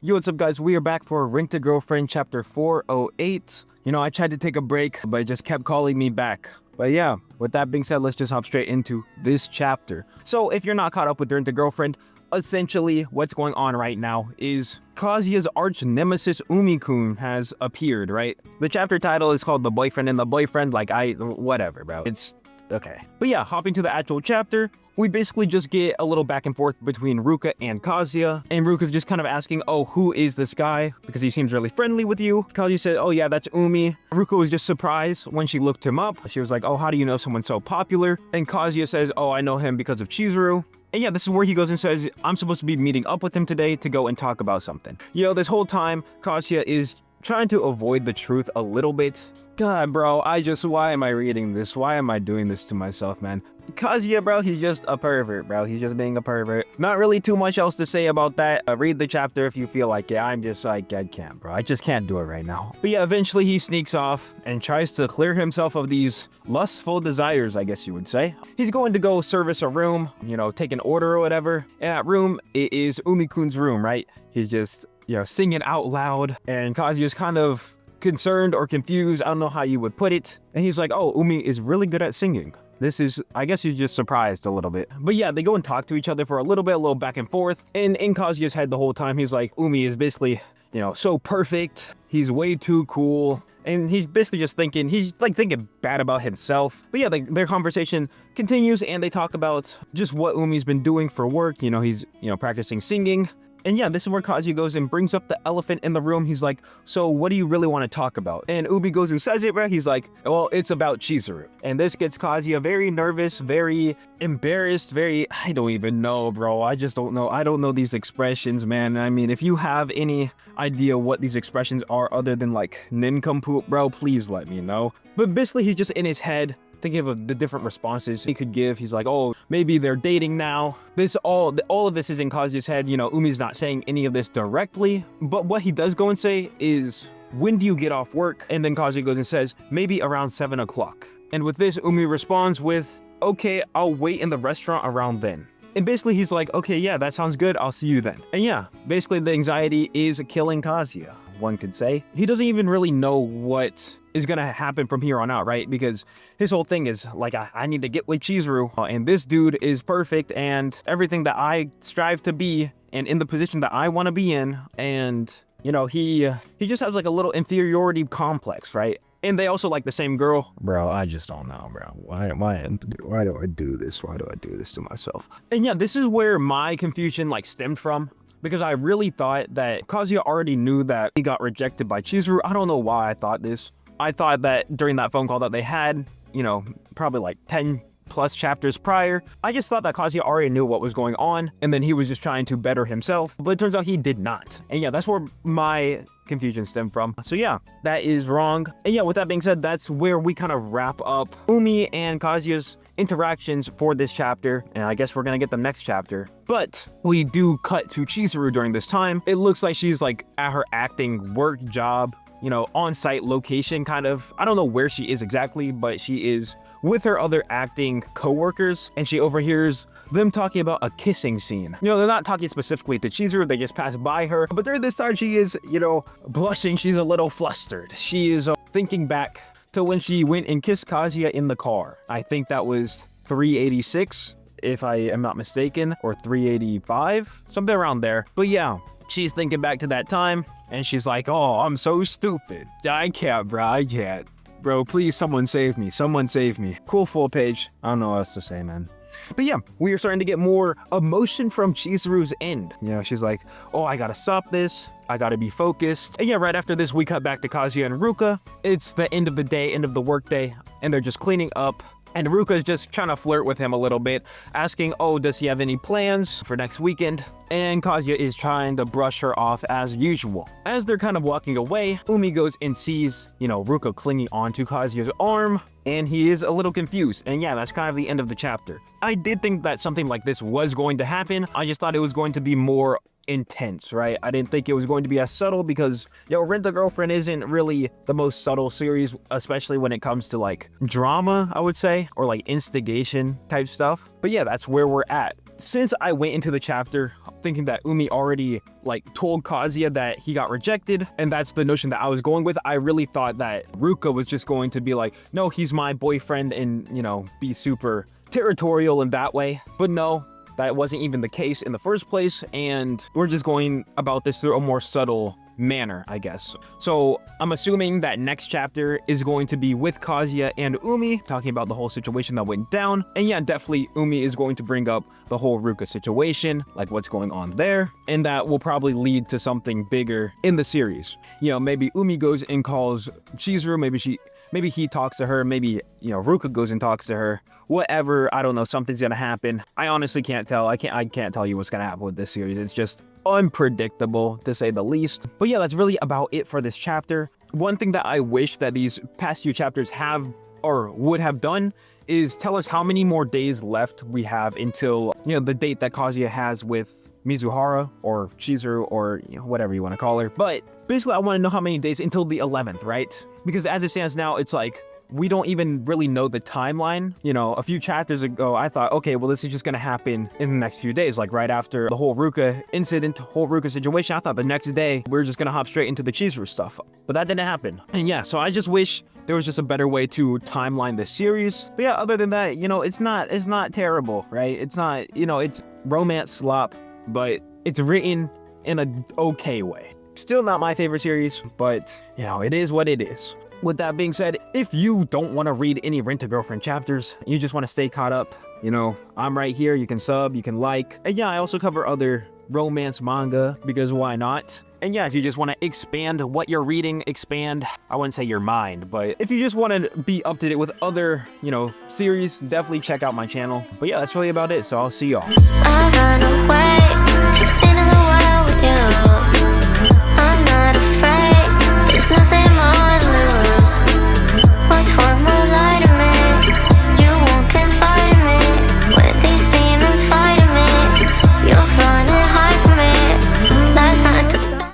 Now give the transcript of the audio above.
Yo, what's up guys? We are back for Ring to Girlfriend chapter 408. You know, I tried to take a break, but it just kept calling me back. But yeah, with that being said, let's just hop straight into this chapter. So if you're not caught up with Ring to Girlfriend, essentially what's going on right now is Kazuya's arch nemesis Umi-kun has appeared, right? The chapter title is called The Boyfriend and the Boyfriend, whatever, bro. It's okay. But yeah, hopping to the actual chapter, we basically just get a little back and forth between Ruka and Kazuya, and Ruka's just kind of asking, oh, who is this guy? Because he seems really friendly with you. Kazuya said, oh yeah, that's Umi. Ruka was just surprised when she looked him up. She was like, oh, how do you know someone so popular? And Kazuya says, oh, I know him because of Chizuru. And yeah, this is where he goes and says, I'm supposed to be meeting up with him today to go and talk about something. You know, this whole time, Kazuya is trying to avoid the truth a little bit. God, bro, why am I reading this? Why am I doing this to myself, man? Kazuya, bro, he's just a pervert, bro. He's just being a pervert. Not really too much else to say about that. Read the chapter if you feel like it. I'm just like, I can't, bro. I just can't do it right now. But yeah, eventually he sneaks off and tries to clear himself of these lustful desires, I guess you would say. He's going to go service a room, you know, take an order or whatever. And that room, it is Umi-kun's room, right? He's just, you know, singing out loud, and Kazuya's kind of concerned or confused. I don't know how you would put it. And he's like, oh, Umi is really good at singing. This is, I guess he's just surprised a little bit. But yeah, they go and talk to each other for a little bit, a little back and forth. And in Kazuya's head the whole time, he's like, Umi is basically, you know, so perfect. He's way too cool. And he's basically just thinking, he's like thinking bad about himself. But yeah, their conversation continues and they talk about just what Umi's been doing for work. You know, he's, you know, practicing singing. And yeah, this is where Kazuya goes and brings up the elephant in the room. He's like, so what do you really want to talk about? And Umi goes and says it, bro. He's like, well, it's about Chizuru. And this gets Kazuya very nervous, very embarrassed, I don't even know, bro. I just don't know. I don't know these expressions, man. I mean, if you have any idea what these expressions are other than like nincompoop, bro, please let me know. But basically, he's just in his head thinking of the different responses he could give. He's like, oh, maybe they're dating now. All of this is in Kazuya's head. You know, Umi's not saying any of this directly, but what he does go and say is, when do you get off work? And then Kazuya goes and says, maybe around 7 o'clock. And with this, Umi responds with, okay, I'll wait in the restaurant around then. And basically he's like, okay, yeah, that sounds good. I'll see you then. And yeah, basically the anxiety is killing Kazuya, one could say. He doesn't even really know what is gonna happen from here on out, right? Because his whole thing is like, I need to get with Chizuru, and this dude is perfect and everything that I strive to be and in the position that I want to be in. And you know, he just has like a little inferiority complex, right? And they also like the same girl. Bro, I just don't know, bro. Why do I do this? Why do I do this to myself? And yeah, this is where my confusion like stemmed from. Because I really thought that Kazuya already knew that he got rejected by Chizuru. I don't know why I thought this. I thought that during that phone call that they had, you know, probably like 10 plus chapters prior, I just thought that Kazuya already knew what was going on, and then he was just trying to better himself, but it turns out he did not. And yeah, that's where my confusion stemmed from. So yeah, that is wrong. And yeah, with that being said, that's where we kind of wrap up Umi and Kazuya's interactions for this chapter, and I guess we're gonna get the next chapter. But we do cut to Chizuru during this time. It looks like she's like at her acting work job, you know, on-site location kind of. I don't know where she is exactly, but she is with her other acting co-workers, and she overhears them talking about a kissing scene. You know, they're not talking specifically to Chizuru, they just pass by her. But during this time, she is, you know, blushing. She's a little flustered. She is thinking back to when she went and kissed Kazuya in the car. I think that was 386, if I am not mistaken, or 385, something around there. But yeah, she's thinking back to that time, and she's like, oh, I'm so stupid. I can't, bro, I can't. Bro, please, someone save me. Someone save me. Cool full page. I don't know what else to say, man. But yeah, we are starting to get more emotion from Chizuru's end. You know, she's like, oh, I gotta stop this. I gotta be focused. And yeah, right after this, we cut back to Kazuya and Ruka. It's the end of the day, end of the workday, and they're just cleaning up. And Ruka is just trying to flirt with him a little bit, asking, oh, does he have any plans for next weekend? And Kazuya is trying to brush her off as usual. As they're kind of walking away, Umi goes and sees, you know, Ruka clinging onto Kazuya's arm, and he is a little confused. And yeah, that's kind of the end of the chapter. I did think that something like this was going to happen. I just thought it was going to be more intense, right? I didn't think it was going to be as subtle because, yo, Rent a Girlfriend isn't really the most subtle series, especially when it comes to like drama, I would say, or like instigation type stuff. But yeah, that's where we're at. since I went into the chapter thinking that Umi already like told Kazuya that he got rejected, and that's the notion that I was going with, I really thought that Ruka was just going to be like, no, he's my boyfriend, and, you know, be super territorial in that way. But no, that wasn't even the case in the first place, and we're just going about this through a more subtle manner, I guess. So I'm assuming that next chapter is going to be with Kazuya and Umi, talking about the whole situation that went down. And yeah, definitely Umi is going to bring up the whole Ruka situation, like what's going on there, and that will probably lead to something bigger in the series. You know, maybe Umi goes and calls Chizuru, maybe he talks to her, maybe, you know, Ruka goes and talks to her, whatever, I don't know, something's gonna happen. I honestly can't tell. I can't tell you what's gonna happen with this series. It's just unpredictable, to say the least. But yeah, that's really about it for this chapter. One thing that I wish that these past few chapters have or would have done is tell us how many more days left we have until, you know, the date that Kazuya has with Mizuhara or Chizuru, or, you know, whatever you want to call her. But basically, I want to know how many days until the 11th, right? Because as it stands now, it's like we don't even really know the timeline. You know, a few chapters ago, I thought, okay, well, this is just going to happen in the next few days, like right after the whole Ruka incident, whole Ruka situation. I thought the next day we were just going to hop straight into the Chizuru stuff, but that didn't happen. And yeah, so I just wish there was just a better way to timeline the series. But yeah, other than that, you know, it's not terrible, right? It's not, you know, it's romance slop, but it's written in a okay way. Still not my favorite series, but, you know, it is what it is. With that being said, if you don't want to read any Rent-A-Girlfriend chapters, you just want to stay caught up, you know, I'm right here. You can sub, you can like. And yeah, I also cover other romance manga, because why not? And yeah, if you just want to expand what you're reading, expand, I wouldn't say your mind, but if you just want to be up to date with other, you know, series, definitely check out my channel. But yeah, that's really about it. So I'll see y'all.